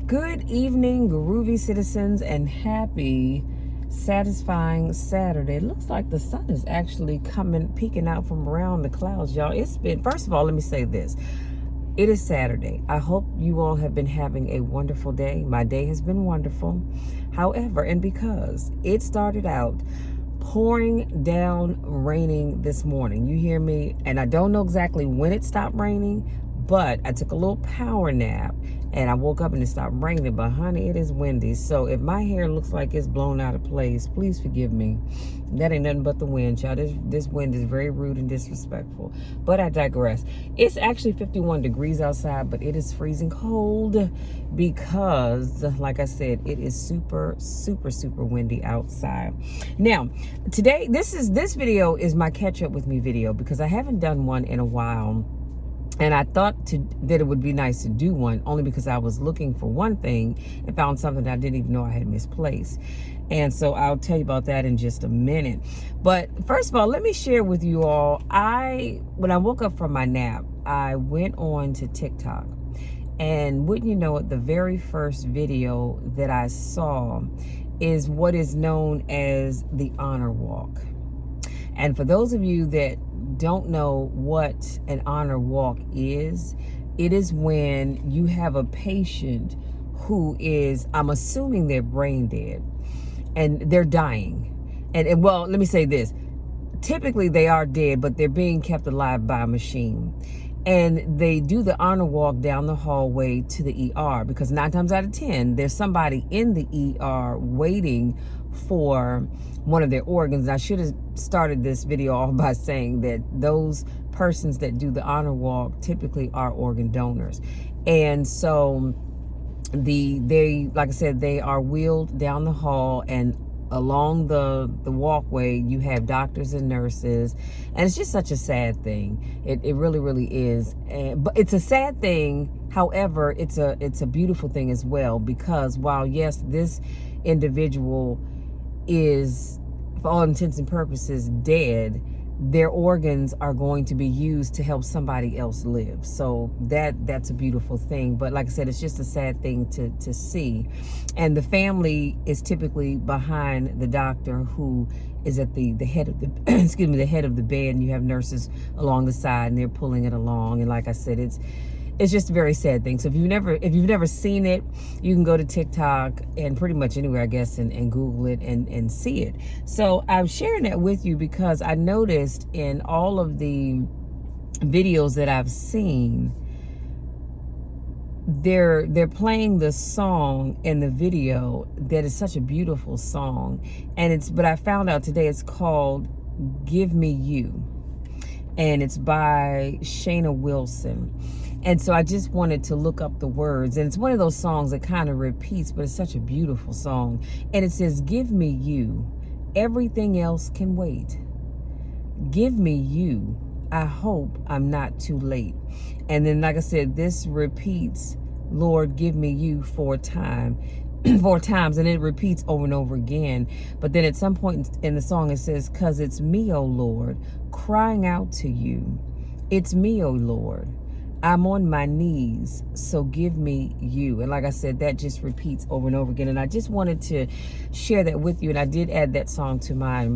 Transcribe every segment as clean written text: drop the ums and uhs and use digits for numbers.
Good evening, groovy citizens, and happy, satisfying Saturday. It looks like the sun is actually peeking out from around the clouds, y'all. First of all, let me say this. It is Saturday. I hope you all have been having a wonderful day. My day has been wonderful. However, and because it started out pouring down, raining this morning, you hear me? And I don't know exactly when it stopped raining, but I took a little power nap and I woke up and it stopped raining. But honey, it is windy. So if my hair looks like it's blown out of place, please forgive me. That ain't nothing but the wind, child. This wind is very rude and disrespectful. But I digress. It's actually 51 degrees outside, but it is freezing cold because, like I said, it is super, super, super windy outside. Now, today, this video is my catch up with me video because I haven't done one in a while. And I thought that it would be nice to do one only because I was looking for one thing and found something that I didn't even know I had misplaced. And so I'll tell you about that in just a minute. But first of all, let me share with you all, when I woke up from my nap, I went on to TikTok. And wouldn't you know it, the very first video that I saw is what is known as the honor walk. And for those of you that don't know what an honor walk is, it is when you have a patient who is, I'm assuming they're brain dead and they're dying. And well, let me say this. Typically they are dead, but they're being kept alive by a machine. And they do the honor walk down the hallway to the ER because 9 times out of 10, there's somebody in the ER waiting for one of their organs. I should have started this video off by saying that those persons that do the honor walk typically are organ donors. And so they, like I said, they are wheeled down the hall, and along the walkway you have doctors and nurses, and it's just such a sad thing. It really, really is. But it's a sad thing. However, it's a beautiful thing as well, because while yes, this individual is, for all intents and purposes, dead, their organs are going to be used to help somebody else live. So that's a beautiful thing. But like I said, it's just a sad thing to see. And the family is typically behind the doctor, who is at the head of the excuse me, the head of the bed, and you have nurses along the side and they're pulling it along. And like I said, it's just a very sad thing. So if you've never seen it, you can go to TikTok and pretty much anywhere, I guess, and Google it and see it. So I'm sharing that with you because I noticed in all of the videos that I've seen, they're playing the song in the video that is such a beautiful song. But I found out today it's called Give Me You. And it's by Shayna Wilson. And so I just wanted to look up the words. And it's one of those songs that kind of repeats, but it's such a beautiful song. And it says, give me you. Everything else can wait. Give me you. I hope I'm not too late. And then, like I said, this repeats, Lord, give me you 4 times. 4 times, and it repeats over and over again. But then at some point in the song it says, 'cause it's me, oh Lord, crying out to you. It's me, oh Lord. I'm on my knees, so give me you. And like I said, that just repeats over and over again. And I just wanted to share that with you. And I did add that song to my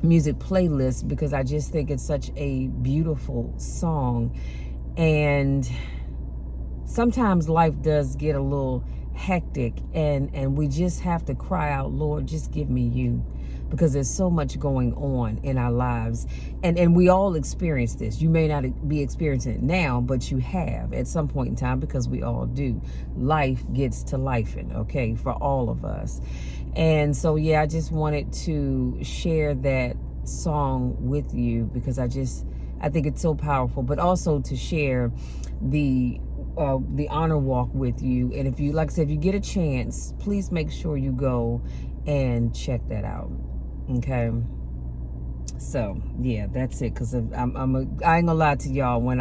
music playlist because I just think it's such a beautiful song. And sometimes life does get a little hectic, and we just have to cry out, Lord, just give me you, because there's so much going on in our lives, and we all experience this. You may not be experiencing it now, but you have at some point in time, because we all do. Life gets to lifing, okay, for all of us. And so yeah, I just wanted to share that song with you because I think it's so powerful, but also to share the honor walk with you. And if you, like I said, if you get a chance, please make sure you go and check that out. Okay. So yeah, that's it. Cause I ain't gonna lie to y'all. When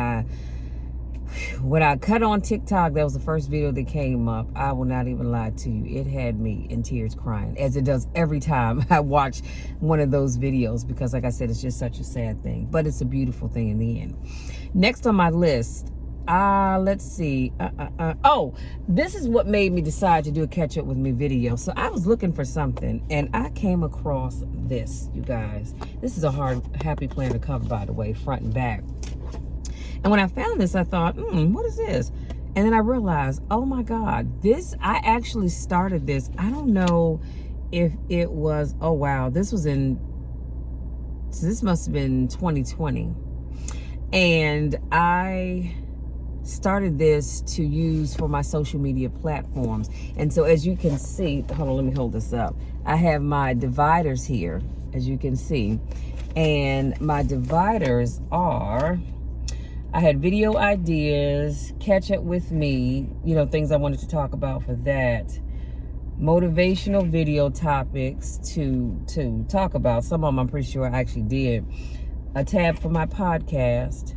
I cut on TikTok, that was the first video that came up. I will not even lie to you. It had me in tears crying, as it does every time I watch one of those videos, because like I said, it's just such a sad thing, but it's a beautiful thing in the end. Next on my list, Let's see. Oh, this is what made me decide to do a catch up with me video. So I was looking for something and I came across this, you guys. This is a hard Happy Planner cover, by the way, front and back. And when I found this, I thought, what is this? And then I realized, oh my God, I actually started this. I don't know if it was, oh wow, this must have been 2020. And I started this to use for my social media platforms. And so as you can see, hold on, let me hold this up. I have my dividers here, as you can see. And my dividers are, I had video ideas, catch up with me, things I wanted to talk about for that. Motivational video topics to talk about. Some of them I'm pretty sure I actually did. A tab for my podcast.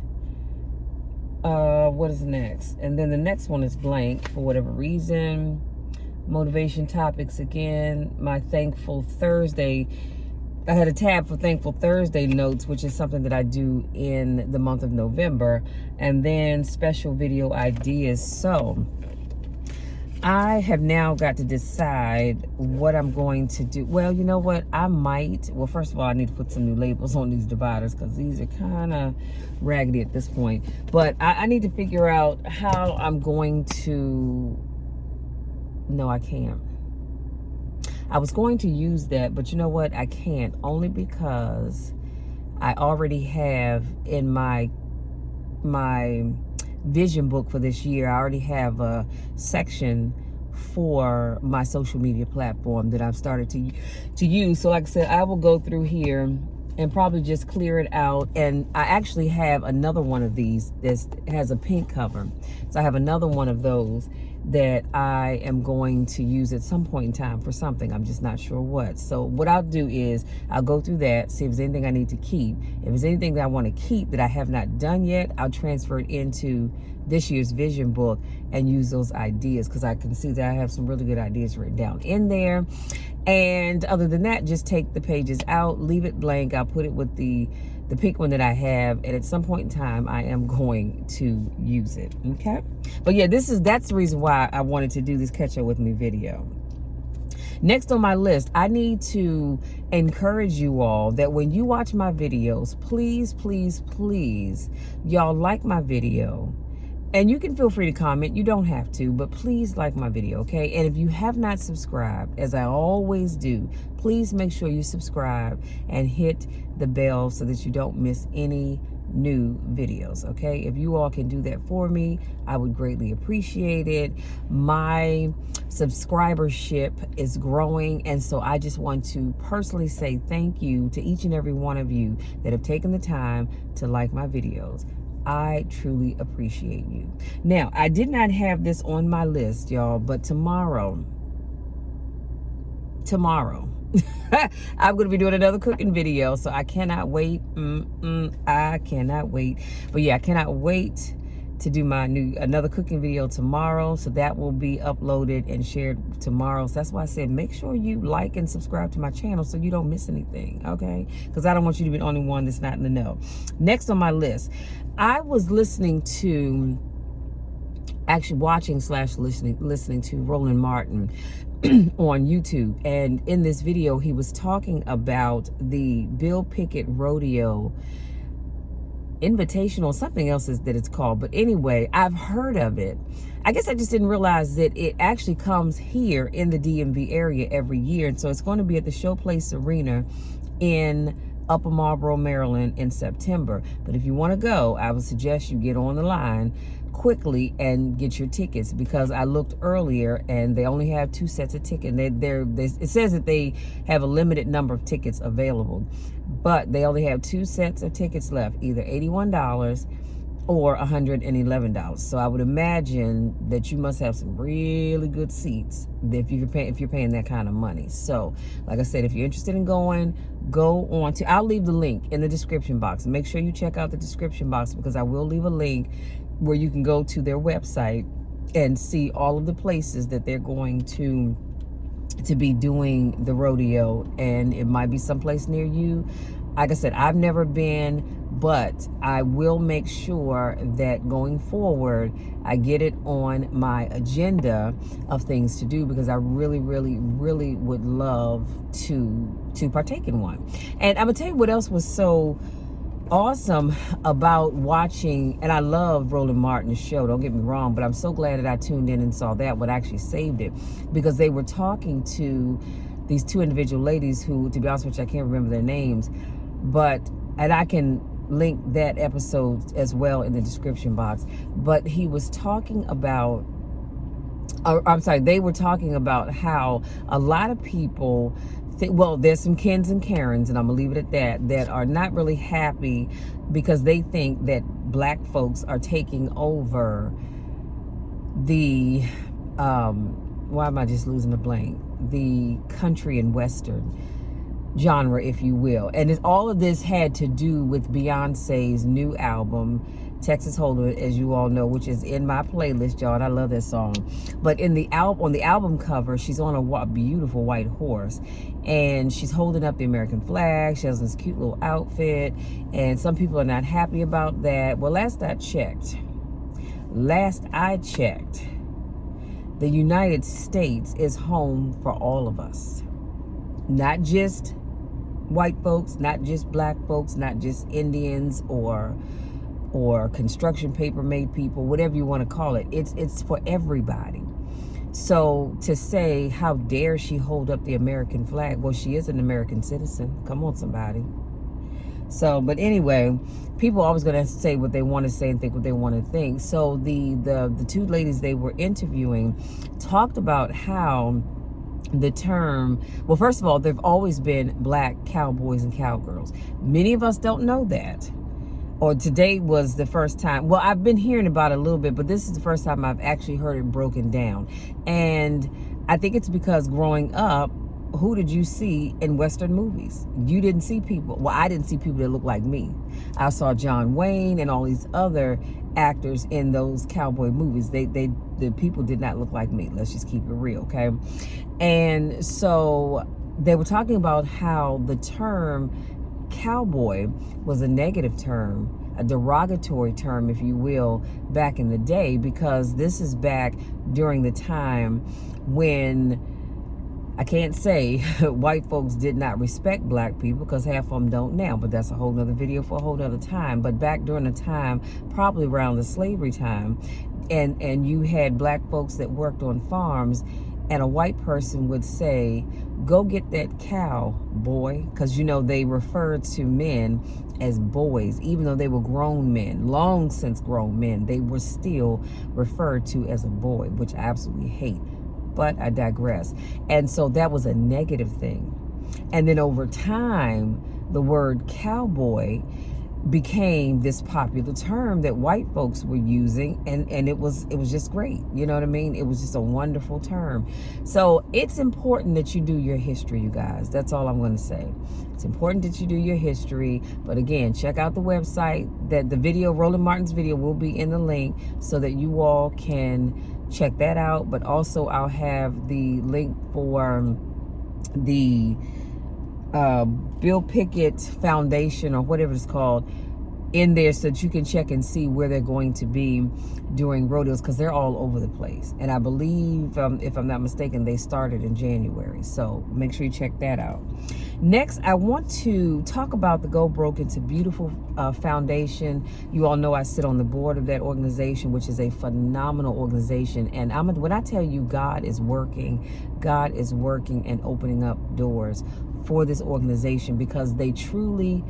What is next? And then the next one is blank for whatever reason. Motivation topics again. My Thankful Thursday. I had a tab for Thankful Thursday notes, which is something that I do in the month of November. And then special video ideas. So I have now got to decide what I'm going to do. Well, you know what? Well, first of all, I need to put some new labels on these dividers because these are kind of raggedy at this point. But I need to figure out how I'm going to... No, I can't. I was going to use that, but you know what? I can't, only because I already have in my vision book for this year, I already have a section for my social media platform that I've started to use. So like I said, I will go through here and probably just clear it out. And I actually have another one of these that has a pink cover. So I have another one of those that I am going to use at some point in time for something. I'm just not sure what. So what I'll do is I'll go through that, see if there's anything I need to keep. If there's anything that I want to keep that I have not done yet, I'll transfer it into this year's vision book and use those ideas, because I can see that I have some really good ideas written down in there. And other than that, just take the pages out, leave it blank. I'll put it with the pink one that I have, and at some point in time I am going to use it. Okay, but yeah, that's the reason why I wanted to do this catch up with me video. Next on my list, I need to encourage you all that when you watch my videos, please, please, please, y'all like my video. And you can feel free to comment. You don't have to, but please like my video, okay? And if you have not subscribed, as I always do, please make sure you subscribe and hit the bell so that you don't miss any new videos, okay? If you all can do that for me, I would greatly appreciate it. My subscribership is growing, and so I just want to personally say thank you to each and every one of you that have taken the time to like my videos. I truly appreciate you. Now, I did not have this on my list, y'all, but tomorrow, I'm going to be doing another cooking video, so I cannot wait. I cannot wait. But yeah, I cannot wait to do another cooking video tomorrow. So that will be uploaded and shared tomorrow. So that's why I said make sure you like and subscribe to my channel so you don't miss anything, okay? Because I don't want you to be the only one that's not in the know. Next on my list, I was listening to, actually watching / listening to Roland Martin on YouTube, and in this video he was talking about the Bill Pickett Rodeo Invitational, something else that it's called, but anyway, I've heard of it. I guess I just didn't realize that it actually comes here in the DMV area every year, and so it's going to be at the Showplace Arena in Upper Marlboro, Maryland in September. But if you want to go, I would suggest you get on the line quickly and get your tickets, because I looked earlier and they only have 2 sets of tickets. It says that they have a limited number of tickets available, but they only have 2 sets of tickets left, either $81 or $111. So I would imagine that you must have some really good seats if you're paying that kind of money. So like I said, if you're interested in going, go on to, I'll leave the link in the description box. Make sure you check out the description box, because I will leave a link where you can go to their website and see all of the places that they're going to be doing the rodeo, and it might be someplace near you. Like I said, I've never been, but I will make sure that going forward, I get it on my agenda of things to do, because I really, really, really would love to partake in one. And I'm gonna tell you what else was so awesome about watching, and I love Roland Martin's show, don't get me wrong, but I'm so glad that I tuned in and saw that, what actually saved it, because they were talking to these two individual ladies who, to be honest with you, I can't remember their names, and I can link that episode as well in the description box. But he was talking about, they were talking about how a lot of people well, there's some Kens and Karens, and I'm gonna leave it at that are not really happy because they think that black folks are taking over the why am I just losing the blank? The country and western genre, if you will. And all of this had to do with Beyonce's new album, Texas Hold'em, as you all know, which is in my playlist, y'all, and I love that song. But on the album cover, she's on a beautiful white horse, and she's holding up the American flag. She has this cute little outfit, and some people are not happy about that. Well, last I checked, the United States is home for all of us. Not just white folks, not just black folks, not just Indians or construction paper made people, whatever you want to call it. It's for everybody. So to say, how dare she hold up the American flag? Well, she is an American citizen. Come on, somebody. So, but anyway, people are always going to say what they want to say and think what they want to think. So the two ladies they were interviewing talked about how the term, well, first of all, there've always been black cowboys and cowgirls. Many of us don't know that. Or today was the first time. Well, I've been hearing about it a little bit, but this is the first time I've actually heard it broken down. And I think it's because growing up, who did you see in Western movies? You didn't see people. Well, I didn't see people that looked like me. I saw John Wayne and all these other actors in those cowboy movies. The people did not look like me. Let's just keep it real, okay? And so they were talking about how the term cowboy was a negative term, a derogatory term, if you will, back in the day, because this is back during the time when, I can't say white folks did not respect black people, because half of them don't now, but that's a whole nother video for a whole nother time. But back during the time, probably around the slavery time, and you had black folks that worked on farms, and a white person would say, go get that cow, boy, because they referred to men as boys. Even though they were grown men, long since grown men, they were still referred to as a boy, which I absolutely hate. But I digress. And so that was a negative thing. And then over time, the word cowboy became this popular term that white folks were using, and it was just great. You know what I mean? It was just a wonderful term. So it's important that you do your history, you guys. That's all I'm going to say. It's important that you do your history. But again, check out the website. That the video, Roland Martin's video, will be in the link so that you all can check that out. But also I'll have the link for the Bill Pickett Foundation, or whatever it's called, in there, so that you can check and see where they're going to be during rodeos, because they're all over the place. And I believe, if I'm not mistaken, they started in January. So make sure you check that out. Next, I want to talk about the Go Broke Into Beautiful Foundation. You all know I sit on the board of that organization, which is a phenomenal organization. And when I tell you God is working and opening up doors for this organization, because they truly,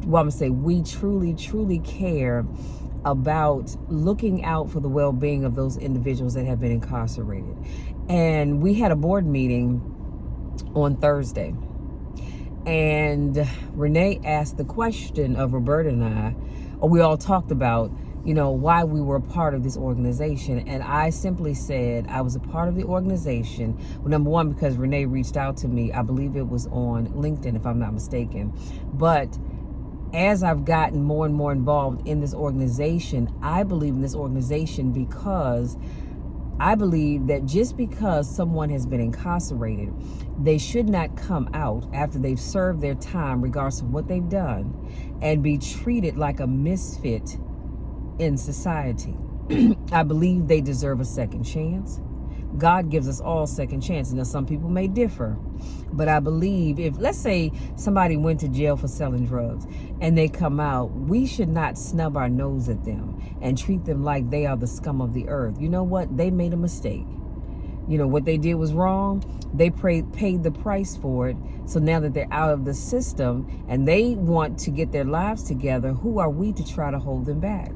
we truly care about looking out for the well-being of those individuals that have been incarcerated. And we had a board meeting on Thursday, and Renee asked the question of Roberta and I, or we all talked about, why we were a part of this organization. And I simply said I was a part of the organization, well, number one, because Renee reached out to me. I believe it was on LinkedIn, if I'm not mistaken. But as I've gotten more and more involved in this organization, I believe in this organization because I believe that just because someone has been incarcerated, they should not come out after they've served their time, regardless of what they've done, and be treated like a misfit in society. I believe they deserve a second chance. God gives us all second chances. Now, some people may differ, but I believe if, let's say, somebody went to jail for selling drugs and they come out, we should not snub our nose at them and treat them like they are the scum of the earth. You know what? They made a mistake. You know, what they did was wrong. They paid the price for it. So now that they're out of the system and they want to get their lives together, who are we to try to hold them back?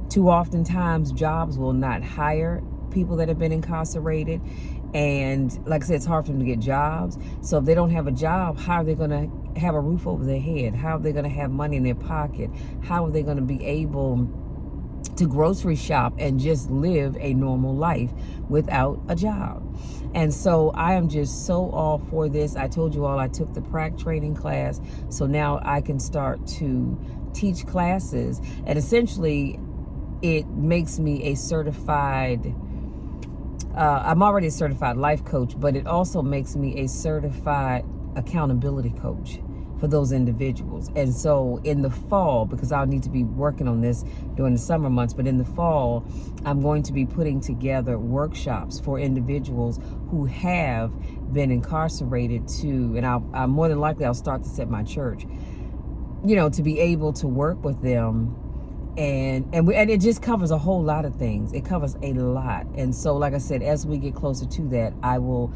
Too oftentimes, jobs will not hire people that have been incarcerated. And like I said, it's hard for them to get jobs. So if they don't have a job, how are they going to have a roof over their head? How are they going to have money in their pocket? How are they going to be able to grocery shop and just live a normal life without a job? And so I am just so all for this. I told you all I took the PRAC training class. So now I can start to teach classes. And essentially, it makes me a certified, I'm already a certified life coach, but it also makes me a certified accountability coach for those individuals. And so in the fall, because I'll need to be working on this during the summer months, but in the fall, I'm going to be putting together workshops for individuals who have been incarcerated too. And I'm more than likely, I'll start this at my church, you know, to be able to work with them. And it just covers a whole lot of things. It covers a lot. And so, like I said, as we get closer to that, I will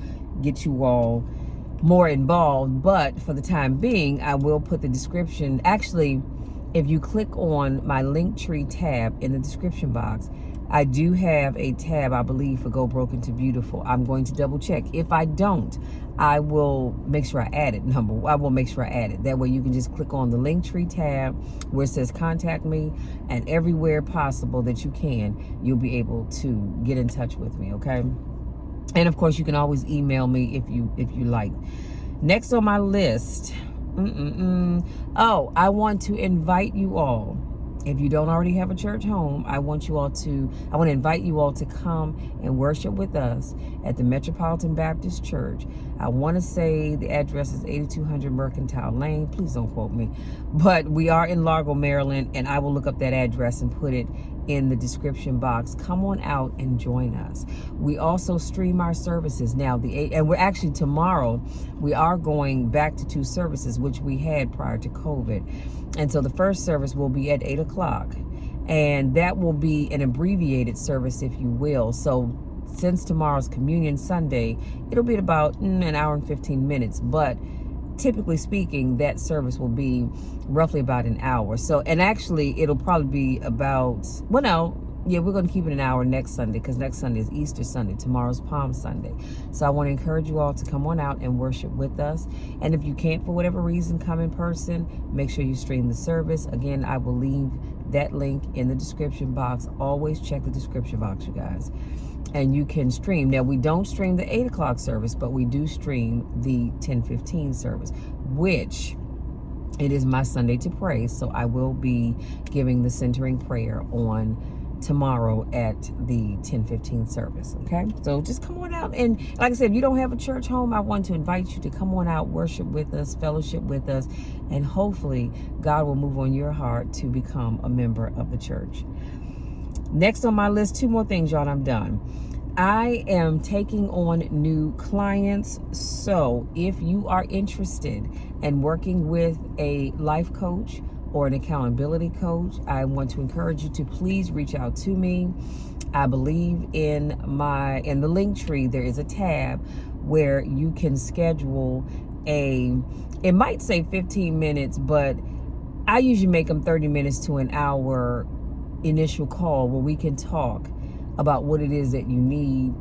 get you all more involved. But for the time being, I will put the description. Actually, if you click on my Linktree tab in the description box, I do have a tab, I believe, for Go Broken to Beautiful. I'm going to double check. If I don't, I will make sure I add it. I will make sure I add it. That way you can just click on the Linktree tab where it says contact me, and everywhere possible that you can, you'll be able to get in touch with me, okay? And of course, you can always email me if you like. Next on my list, I want to invite you all. If you don't already have a church home, I want to invite you all to come and worship with us at the Metropolitan Baptist Church. I want to say the address is 8200 Mercantile Lane. Please don't quote me. But we are in Largo, Maryland, and I will look up that address and put it in the description box. Come on out and join us. We also stream our services now. And we're actually, tomorrow, we are going back to 2 services, which we had prior to COVID. And so the first service will be at 8 o'clock. And that will be an abbreviated service, if you will. So since tomorrow's Communion Sunday, it'll be at about an hour and 15 minutes. But typically speaking, that service will be roughly about an hour. So, and actually, it'll probably be about, we're going to keep it an hour next Sunday, because next Sunday is Easter Sunday. Tomorrow's Palm Sunday. So I want to encourage you all to come on out and worship with us. And if you can't, for whatever reason, come in person, make sure you stream the service. Again, I will leave that link in the description box. Always check the description box, you guys. And you can stream. Now, we don't stream the 8 o'clock service, but we do stream the 10:15 service, which it is my Sunday to pray. So I will be giving the centering prayer on tomorrow at the 10:15 service. Okay, so just come on out, and like I said, if you don't have a church home, I want to invite you to come on out, worship with us, fellowship with us, and hopefully God will move on your heart to become a member of the church. Next on my list, 2 more things, y'all, and I'm done. I am taking on new clients. So if you are interested in working with a life coach or an accountability coach, I want to encourage you to please reach out to me. I believe in the Linktree, there is a tab where you can schedule it might say 15 minutes, but I usually make them 30 minutes to an hour initial call where we can talk about what it is that you need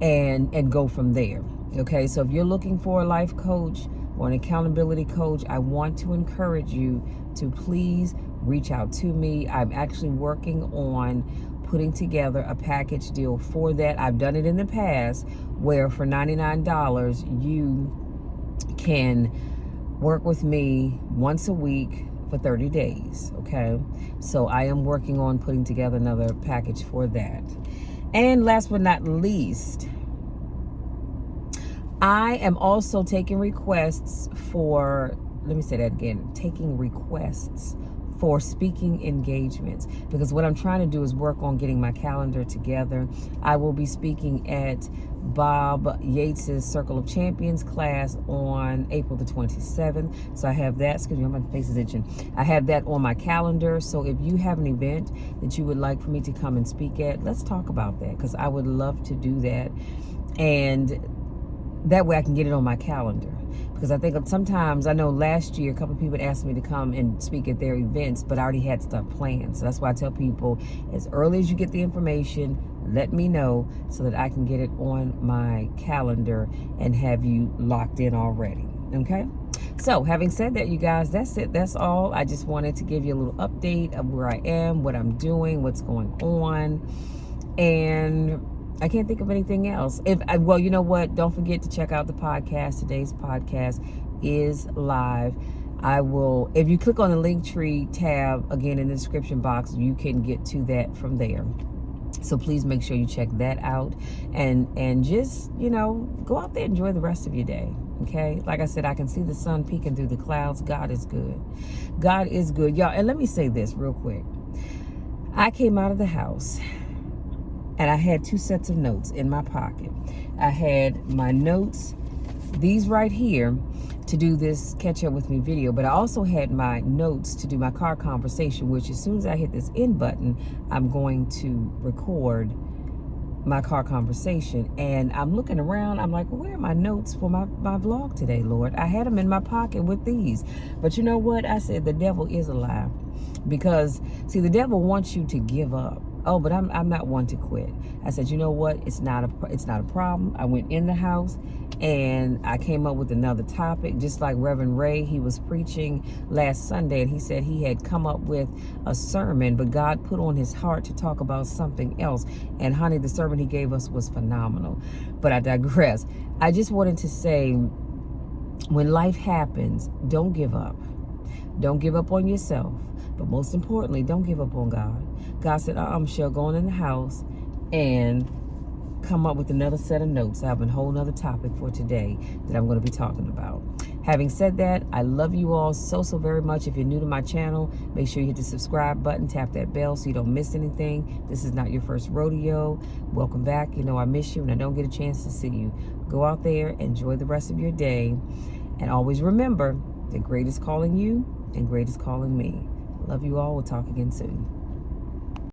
and go from there. Okay, so if you're looking for a life coach or an accountability coach, I want to encourage you to please reach out to me. I'm actually working on putting together a package deal for that. I've done it in the past where for $99 you can work with me once a week for 30 days. Okay, so I am working on putting together another package for that. And last but not least, I am also taking requests for, let me say that again, taking requests for speaking engagements, because what I'm trying to do is work on getting my calendar together. I will be speaking at Bob Yates's Circle of Champions class on April the 27th. So I have that, excuse me, my face is itching. I have that on my calendar. So if you have an event that you would like for me to come and speak at, let's talk about that, because I would love to do that. And that way I can get it on my calendar. Because I think sometimes, I know last year a couple of people asked me to come and speak at their events, but I already had stuff planned. So that's why I tell people, as early as you get the information, let me know so that I can get it on my calendar and have you locked in already. Okay? So having said that, you guys, that's it. That's all. I just wanted to give you a little update of where I am, what I'm doing, what's going on. And I can't think of anything else. Well, you know what? Don't forget to check out the podcast. Today's podcast is live. I will, if you click on the Linktree tab, again, in the description box, you can get to that from there. So please make sure you check that out, and just, you know, go out there and enjoy the rest of your day. Okay? Like I said, I can see the sun peeking through the clouds. God is good. God is good. Y'all, and let me say this real quick. I came out of the house and I had 2 sets of notes in my pocket. I had my notes, these right here, to do this Catch Up With Me video, but I also had my notes to do my car conversation, which as soon as I hit this end button, I'm going to record my car conversation. And I'm looking around, I'm like, well, where are my notes for my vlog today, Lord? I had them in my pocket with these. But you know what? I said the devil is a lie. Because, see, the devil wants you to give up. Oh, but I'm not one to quit. I said, you know what? It's not a problem. I went in the house and I came up with another topic, just like Reverend Ray. He was preaching last Sunday, and he said he had come up with a sermon, but God put on his heart to talk about something else. And honey, the sermon he gave us was phenomenal. But I digress. I just wanted to say, when life happens, don't give up. Don't give up on yourself. But most importantly, don't give up on God. God said, Michelle, go on in the house and come up with another set of notes. I have a whole nother topic for today that I'm going to be talking about. Having said that, I love you all so very much. If you're new to my channel, make sure you hit the subscribe button, tap that bell so you don't miss anything. This is not your first rodeo. Welcome back. You know I miss you and I don't get a chance to see you. Go out there, enjoy the rest of your day, and always remember that great is calling you and great is calling me. Love you all. We'll talk again soon.